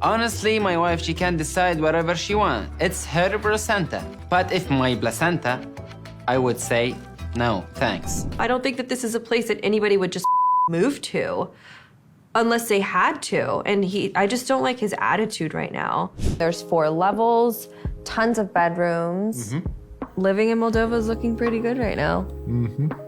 Honestly, my wife, she can decide whatever she wants. It's her placenta. But if my placenta, I would say, no, thanks. I don't think that this is a place that anybody would just move to unless they had to. And I just don't like his attitude right now. There's 4 levels, tons of bedrooms. Living in Moldova is looking pretty good right now.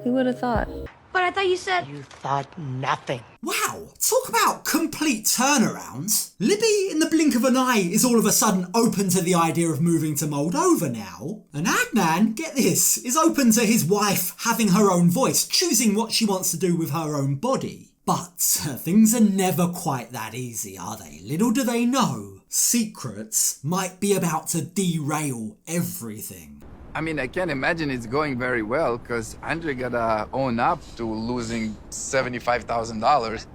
Who would have thought? But I thought you said... You thought nothing. Wow, talk about complete turnarounds. Libby, in the blink of an eye, is all of a sudden open to the idea of moving to Moldova now. And Adnan, get this, is open to his wife having her own voice, choosing what she wants to do with her own body. But things are never quite that easy, are they? Little do they know, secrets might be about to derail everything. I mean, I can't imagine it's going very well, because Andrei gotta own up to losing $75,000.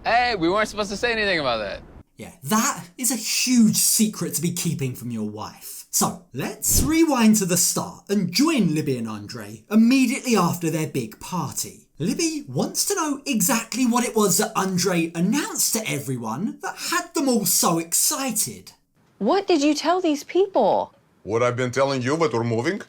Hey, we weren't supposed to say anything about that. Yeah, that is a huge secret to be keeping from your wife. So, let's rewind to the start and join Libby and Andre immediately after their big party. Libby wants to know exactly what it was that Andre announced to everyone that had them all so excited. What did you tell these people? What I've been telling you, but we're moving?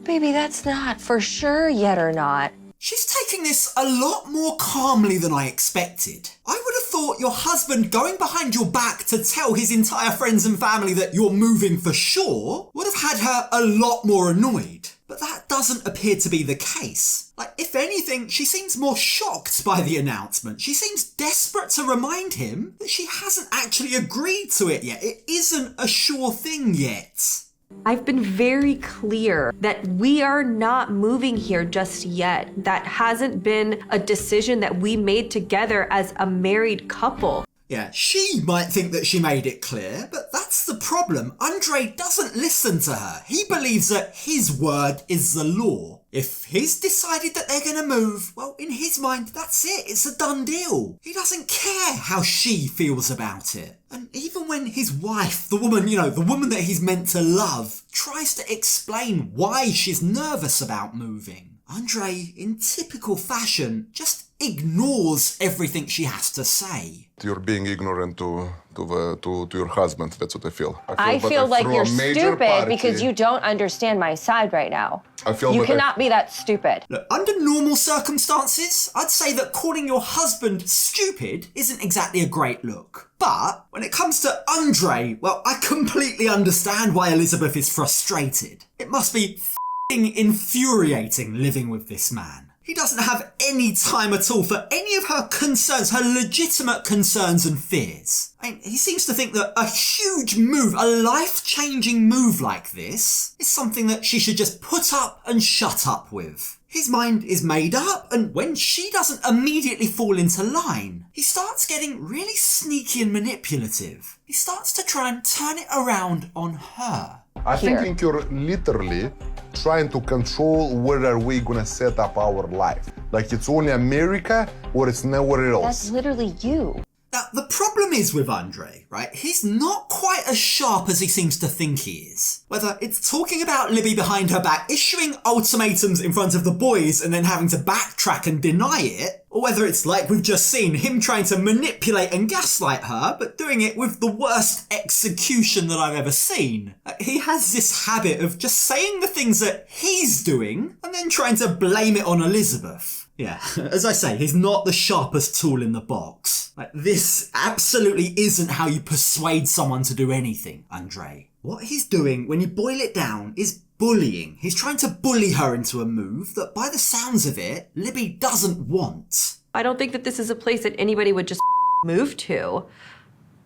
Baby, that's not for sure yet or not. She's taking this a lot more calmly than I expected. I would have thought your husband going behind your back to tell his entire friends and family that you're moving for sure would have had her a lot more annoyed. But that doesn't appear to be the case. Like, if anything, she seems more shocked by the announcement. She seems desperate to remind him that she hasn't actually agreed to it yet. It isn't a sure thing yet. I've been very clear that we are not moving here just yet. That hasn't been a decision that we made together as a married couple. Yeah, she might think that she made it clear, but that's the problem. Andrei doesn't listen to her. He believes that his word is the law. If he's decided that they're gonna move, well, in his mind, that's it. It's a done deal. He doesn't care how she feels about it. And even when his wife, the woman, the woman that he's meant to love, tries to explain why she's nervous about moving, Andrei, in typical fashion, just ignores everything she has to say. You're being ignorant to your husband. That's what I feel. I feel like you're stupid because you don't understand my side right now. You cannot be that stupid. Look, under normal circumstances, I'd say that calling your husband stupid isn't exactly a great look. But when it comes to Andrei, well, I completely understand why Elizabeth is frustrated. It must be f***ing infuriating living with this man. He doesn't have any time at all for any of her concerns, her legitimate concerns and fears. I mean, he seems to think that a huge move, a life-changing move like this, is something that she should just put up and shut up with. His mind is made up, and when she doesn't immediately fall into line, he starts getting really sneaky and manipulative. He starts to try and turn it around on her. I think you're literally trying to control where are we gonna set up our life. Like it's only America or it's nowhere else. That's literally you. Now, the problem is with Andrei, right? He's not quite as sharp as he seems to think he is. Whether it's talking about Libby behind her back, issuing ultimatums in front of the boys and then having to backtrack and deny it, or whether it's like we've just seen, him trying to manipulate and gaslight her, but doing it with the worst execution that I've ever seen. He has this habit of just saying the things that he's doing and then trying to blame it on Elizabeth. Yeah, as I say, he's not the sharpest tool in the box. Like, this absolutely isn't how you persuade someone to do anything, Andrei. What he's doing, when you boil it down, is bullying. He's trying to bully her into a move that, by the sounds of it, Libby doesn't want. I don't think that this is a place that anybody would just move to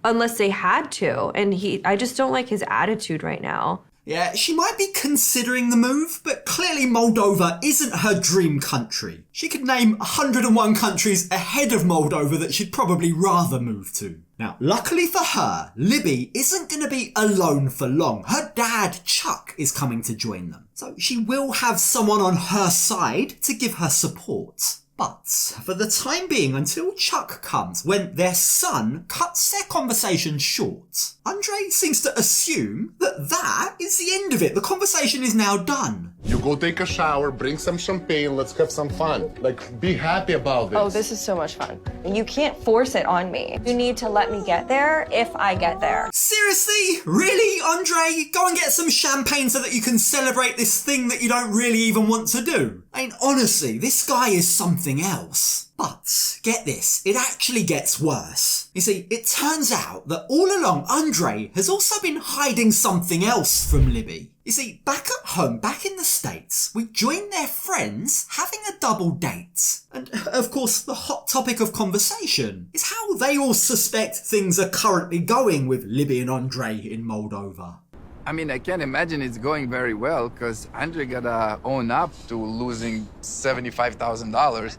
unless they had to. And I just don't like his attitude right now. Yeah, she might be considering the move, but clearly Moldova isn't her dream country. She could name 101 countries ahead of Moldova that she'd probably rather move to. Now, luckily for her, Libby isn't going to be alone for long. Her dad, Chuck, is coming to join them. So she will have someone on her side to give her support. But for the time being, until Chuck comes, when their son cuts their conversation short, Andrei seems to assume that that is the end of it. The conversation is now done. You go take a shower, bring some champagne, let's have some fun. Like, be happy about this. Oh, this is so much fun. You can't force it on me. You need to let me get there if I get there. Seriously? Really, Andre? Go and get some champagne so that you can celebrate this thing that you don't really even want to do. I mean, honestly, this guy is something else. But, get this, it actually gets worse. You see, it turns out that all along Andre has also been hiding something else from Libby. You see, back at home, back in the States, we join their friends having a double date. And, of course, the hot topic of conversation is how they all suspect things are currently going with Libby and Andre in Moldova. I mean, I can't imagine it's going very well because Andrei gotta own up to losing $75,000.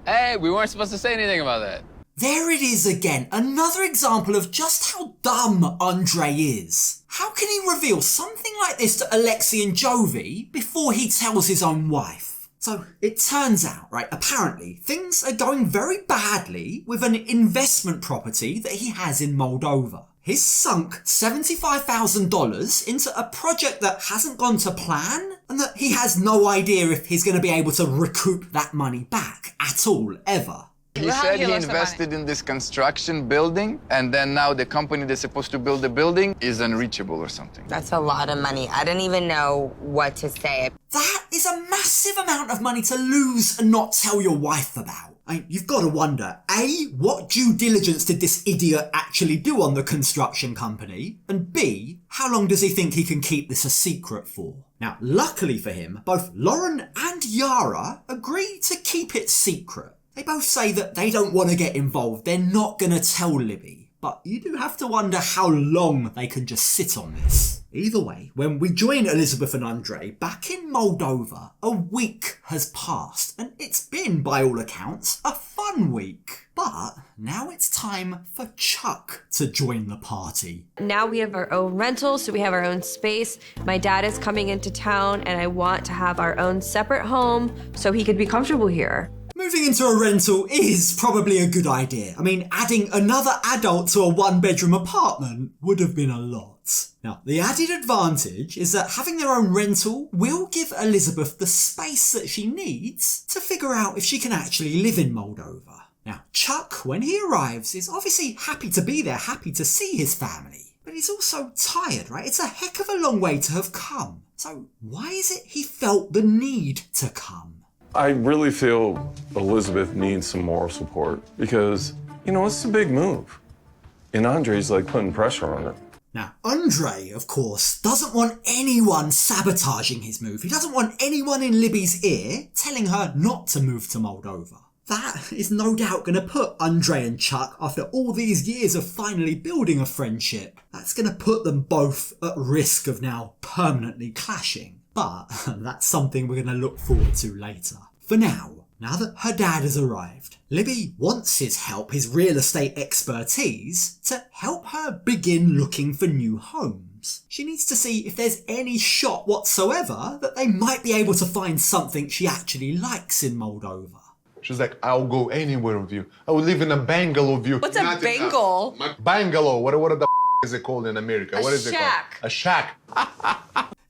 Hey, we weren't supposed to say anything about that. There it is again, another example of just how dumb Andre is. How can he reveal something like this to Alexei and Jovi before he tells his own wife? So it turns out, right, apparently things are going very badly with an investment property that he has in Moldova. He's sunk $75,000 into a project that hasn't gone to plan and that he has no idea if he's going to be able to recoup that money back at all, ever. He said he invested in this construction building, and then now the company that's supposed to build the building is unreachable or something. That's a lot of money. I don't even know what to say. That is a massive amount of money to lose and not tell your wife about. I mean, you've got to wonder, A, what due diligence did this idiot actually do on the construction company? And B, how long does he think he can keep this a secret for? Now, luckily for him, both Loren and Yara agree to keep it secret. They both say that they don't want to get involved, they're not going to tell Libby. But you do have to wonder how long they can just sit on this. Either way, when we join Elizabeth and Andre back in Moldova, a week has passed, and it's been, by all accounts, a fun week. But now it's time for Chuck to join the party. Now we have our own rental, so we have our own space. My dad is coming into town, and I want to have our own separate home so he could be comfortable here. Moving into a rental is probably a good idea. I mean, adding another adult to a one-bedroom apartment would have been a lot. Now, the added advantage is that having their own rental will give Elizabeth the space that she needs to figure out if she can actually live in Moldova. Now, Chuck, when he arrives, is obviously happy to be there, happy to see his family. But he's also tired, right? It's a heck of a long way to have come. So why is it he felt the need to come? I really feel Elizabeth needs some moral support because, you know, it's a big move. And Andrei's like putting pressure on her. Now, Andre, of course, doesn't want anyone sabotaging his move. He doesn't want anyone in Libby's ear telling her not to move to Moldova. That is no doubt going to put Andre and Chuck, after all these years of finally building a friendship, that's going to put them both at risk of now permanently clashing. But that's something we're going to look forward to later. For now that her dad has arrived, Libby wants his help, his real estate expertise, to help her begin looking for new homes. She needs to see if there's any shot whatsoever that they might be able to find something she actually likes in Moldova. She's like, I'll go anywhere with you. I will live in a bungalow with you. What's a bungalow? Bungalow. What the is it called in America? What is it called? A shack.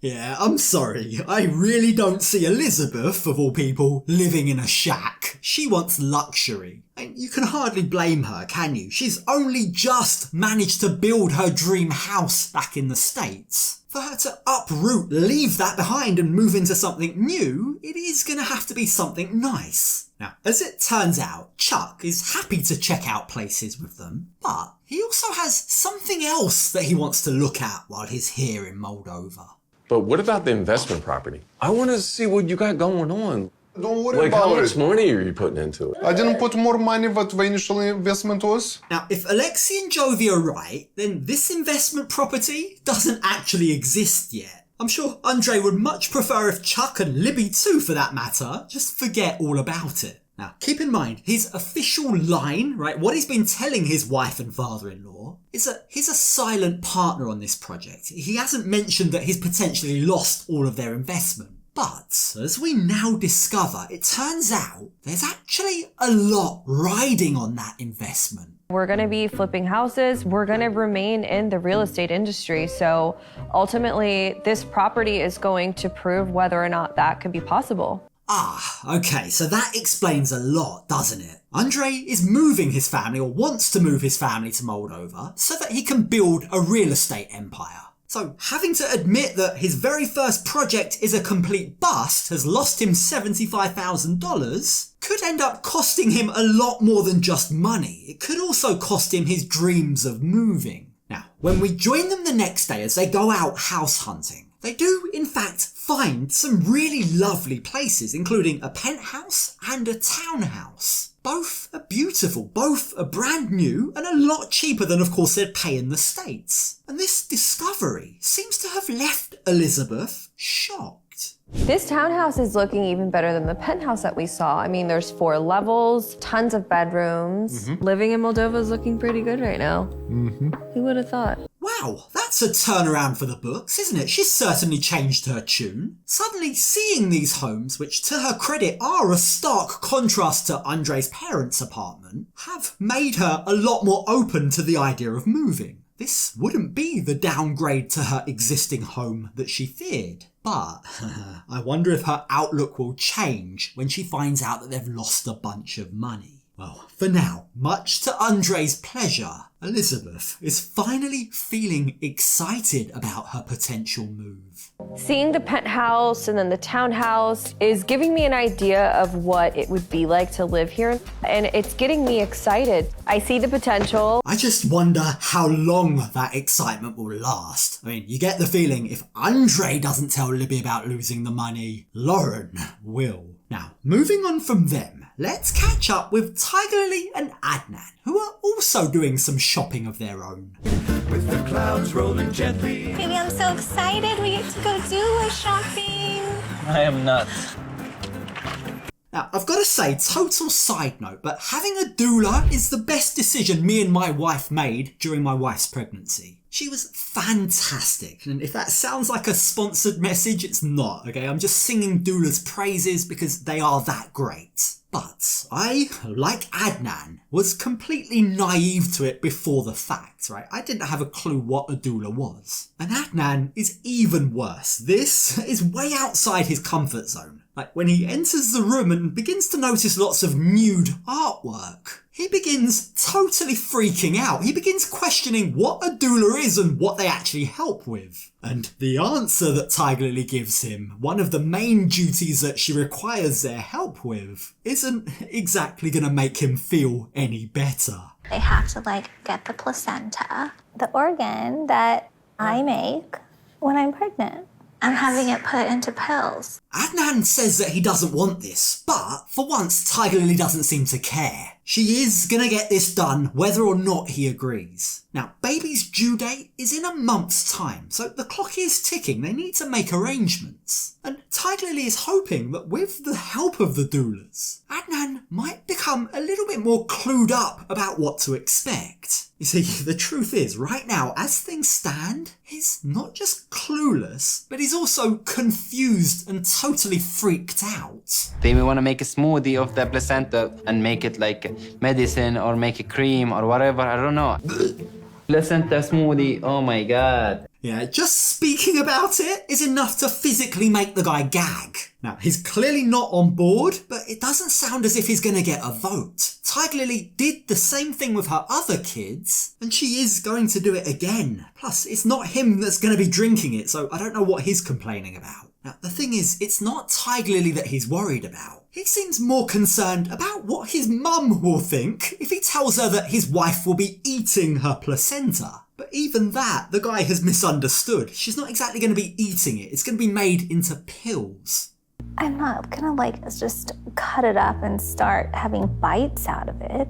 Yeah, I'm sorry. I really don't see Elizabeth, of all people, living in a shack. She wants luxury. And you can hardly blame her, can you? She's only just managed to build her dream house back in the States. For her to uproot, leave that behind and move into something new, it is going to have to be something nice. Now, as it turns out, Chuck is happy to check out places with them, but he also has something else that he wants to look at while he's here in Moldova. But what about the investment property? I want to see what you got going on. Don't worry Like, about it. how much money are you putting into it? I didn't put more money what the initial investment was. Now, if Alexei and Jovi are right, then this investment property doesn't actually exist yet. I'm sure Andre would much prefer if Chuck and Libby too, for that matter, just forget all about it. Now, keep in mind, his official line, right, what he's been telling his wife and father-in-law, is that he's a silent partner on this project. He hasn't mentioned that he's potentially lost all of their investment. But, as we now discover, it turns out there's actually a lot riding on that investment. We're gonna be flipping houses. We're gonna remain in the real estate industry. So ultimately, this property is going to prove whether or not that can be possible. Ah, okay, so that explains a lot, doesn't it? Andrei is moving his family, or wants to move his family to Moldova, so that he can build a real estate empire. So having to admit that his very first project is a complete bust has lost him $75,000 could end up costing him a lot more than just money. It could also cost him his dreams of moving. Now, when we join them the next day as they go out house hunting, they do, in fact, find some really lovely places, including a penthouse and a townhouse. Both are beautiful, both are brand new and a lot cheaper than, of course, they'd pay in the States. And this discovery seems to have left Elizabeth shocked. This townhouse is looking even better than the penthouse that we saw. I mean, there's 4 levels, tons of bedrooms. Living in Moldova is looking pretty good right now. Who would have thought? Wow, that's a turnaround for the books, isn't it? She's certainly changed her tune. Suddenly seeing these homes, which to her credit are a stark contrast to Andrei's parents' apartment, have made her a lot more open to the idea of moving. This wouldn't be the downgrade to her existing home that she feared. But I wonder if her outlook will change when she finds out that they've lost a bunch of money. Well, for now, much to Andrei's pleasure, Elizabeth is finally feeling excited about her potential move. Seeing the penthouse and then the townhouse is giving me an idea of what it would be like to live here, and it's getting me excited. I see the potential. I just wonder how long that excitement will last. I mean, you get the feeling if Andrei doesn't tell Libby about losing the money, Loren will. Now, moving on from them, let's catch up with Tigerlily and Adnan, who are also doing some shopping of their own. With the clouds rolling gently. Baby, I'm so excited. We get to go do our shopping. I am not. Now, I've got to say, total side note, but having a doula is the best decision me and my wife made during my wife's pregnancy. She was fantastic, and if that sounds like a sponsored message, it's not, okay? I'm just singing doula's praises because they are that great. But I, like Adnan, was completely naive to it before the fact, right? I didn't have a clue what a doula was. And Adnan is even worse. This is way outside his comfort zone. Like when he enters the room and begins to notice lots of nude artwork, he begins totally freaking out. He begins questioning what a doula is and what they actually help with. And the answer that Tigerlily gives him, one of the main duties that she requires their help with, isn't exactly gonna make him feel any better. They have to get the placenta, the organ that I make when I'm pregnant. I'm having it put into pills. Adnan says that he doesn't want this, but for once Tigerlily doesn't seem to care. She is gonna get this done whether or not he agrees. Now, baby's due date is in a month's time, so the clock is ticking. They need to make arrangements. And Tigerlily is hoping that with the help of the doulas, Adnan might become a little bit more clued up about what to expect. You see, the truth is, right now, as things stand, he's not just clueless, but he's also confused and totally freaked out. They may want to make a smoothie of the placenta and make it like medicine or make a cream or whatever, I don't know. Placenta smoothie, oh my god. Yeah, just speaking about it is enough to physically make the guy gag. Now, he's clearly not on board, but it doesn't sound as if he's gonna get a vote. Tigerlily did the same thing with her other kids, and she is going to do it again. Plus, it's not him that's gonna be drinking it, so I don't know what he's complaining about. Now, the thing is, it's not Tigerlily that he's worried about. He seems more concerned about what his mum will think if he tells her that his wife will be eating her placenta. But even that, the guy has misunderstood. She's not exactly going to be eating it. It's going to be made into pills. I'm not gonna just cut it up and start having bites out of it.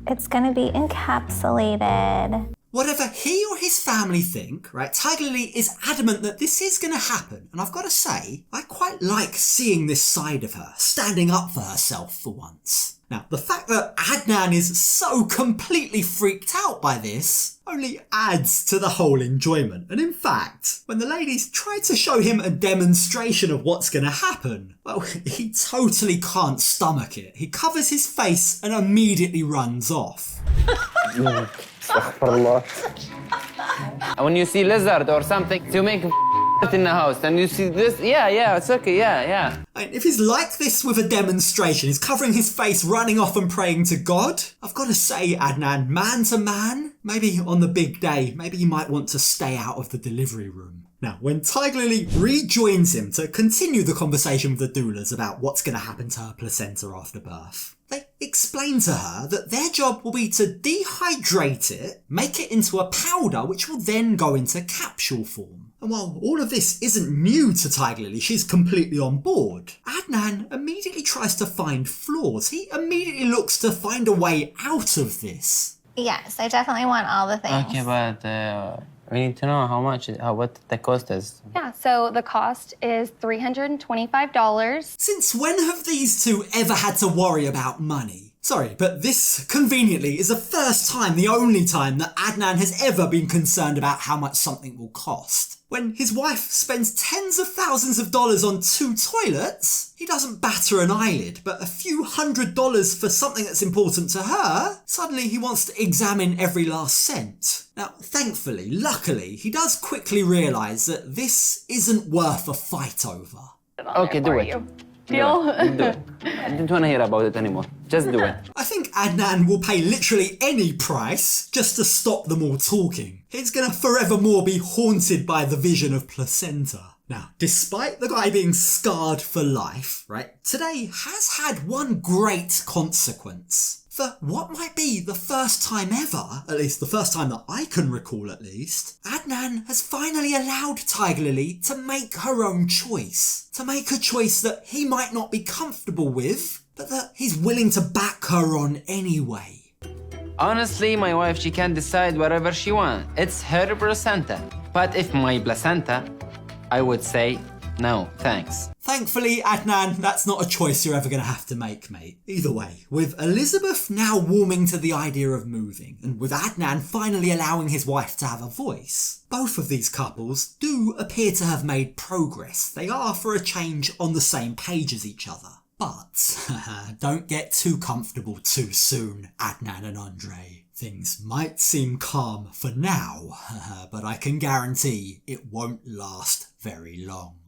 It's gonna be encapsulated. Whatever he or his family think, right, Tigerlily is adamant that this is going to happen. And I've got to say, I quite like seeing this side of her, standing up for herself for once. Now, the fact that Adnan is so completely freaked out by this only adds to the whole enjoyment. And in fact, when the ladies try to show him a demonstration of what's going to happen, well, he totally can't stomach it. He covers his face and immediately runs off. When you see lizard or something, you make in the house and you see this, yeah, it's okay, yeah. And if he's like this with a demonstration, he's covering his face, running off and praying to God, I've got to say, Adnan, man to man, maybe on the big day, maybe you might want to stay out of the delivery room. Now, when Tigerlily rejoins him to continue the conversation with the doulas about what's going to happen to her placenta after birth, they explain to her that their job will be to dehydrate it, make it into a powder which will then go into capsule form. And while all of this isn't new to Tigerlily, she's completely on board, Adnan immediately tries to find flaws. He immediately looks to find a way out of this. Yes, I definitely want all the things. Okay, but we need to know what the cost is. Yeah, so the cost is $325. Since when have these two ever had to worry about money? Sorry, but this, conveniently, is the first time, the only time, that Adnan has ever been concerned about how much something will cost. When his wife spends tens of thousands of dollars on 2 toilets, he doesn't batter an eyelid, but a few $100s for something that's important to her, suddenly he wants to examine every last cent. Now, thankfully, luckily, he does quickly realise that this isn't worth a fight over. Okay, do it. Deal? Do it. I didn't want to hear about it anymore. Just do it. I think Adnan will pay literally any price just to stop them all talking. He's gonna forevermore be haunted by the vision of placenta. Now, despite the guy being scarred for life, right, today has had one great consequence. For what might be the first time ever, at least the first time that I can recall at least, Adnan has finally allowed Tigerlily to make her own choice. To make a choice that he might not be comfortable with, but that he's willing to back her on anyway. Honestly, my wife, she can decide whatever she wants. It's her placenta. But if my placenta, I would say no, thanks. Thankfully, Adnan, that's not a choice you're ever going to have to make, mate. Either way, with Elizabeth now warming to the idea of moving, and with Adnan finally allowing his wife to have a voice, both of these couples do appear to have made progress. They are, for a change, on the same page as each other. But don't get too comfortable too soon, Adnan and Andre. Things might seem calm for now, but I can guarantee it won't last very long.